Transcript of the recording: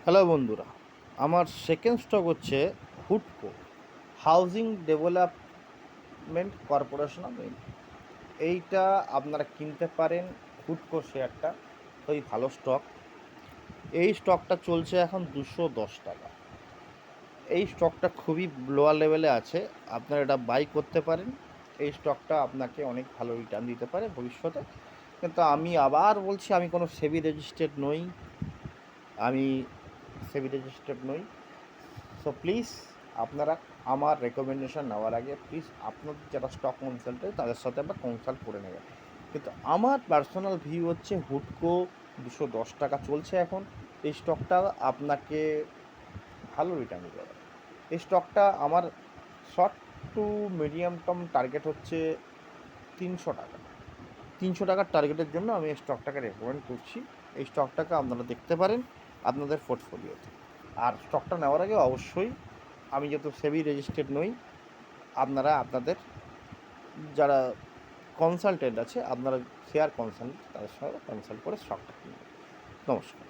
Hello বন্ধুরা, আমার second stock হচ্ছে হুডকো housing development corporation of India. এইটা আপনারা কিনতে পারেন। হুডকো শেয়ারটা খুবই ভালো স্টক। এই স্টকটা চলছে এখন 210 টাকা। এই স্টকটা খুবই লোয়ার লেভেলে আছে, আপনারা এটা বাই করতে পারেন। এই স্টকটা আপনাকে অনেক ভালো রিটার্ন দিতে পারে ভবিষ্যতে। কিন্তু আমি আবার বলছি, আমি কোনো সেবি রেজিস্টার্ড নই। আমি সেবি রেজিস্টার্ড নই। সো প্লিজ আপনারা আমার রেকমেন্ডেশন নেওয়ার আগে প্লিজ আপনাদের যারা স্টক কনসালটেন্ট তাদের সাথে একবার কনসাল্ট করে নেবেন। কিন্তু আমার পার্সোনাল ভিউ হচ্ছে হুডকো 210 টাকা চলছে এখন। এই স্টকটা আপনাকে ভালো রিটার্ন দিতে পারে। এই স্টকটা আমার short to medium term target হচ্ছে 300 টাকা। 300 টাকার টার্গেটের জন্য আমি এই স্টকটাকে রেকমেন্ড করছি। এই স্টকটাকে আপনারা দেখতে পারেন আপনাদের পোর্টফোলিওতে। আর স্টকটা নেওয়ার আগে অবশ্যই, আমি যেহেতু সেবি রেজিস্টার্ড নই, আপনারা আপনাদের যারা কনসালটেন্ট আছে, আপনারা শেয়ার কনসালটেন্ট তাদের সঙ্গে কনসাল্ট করে স্টকটা কিনবেন। নমস্কার।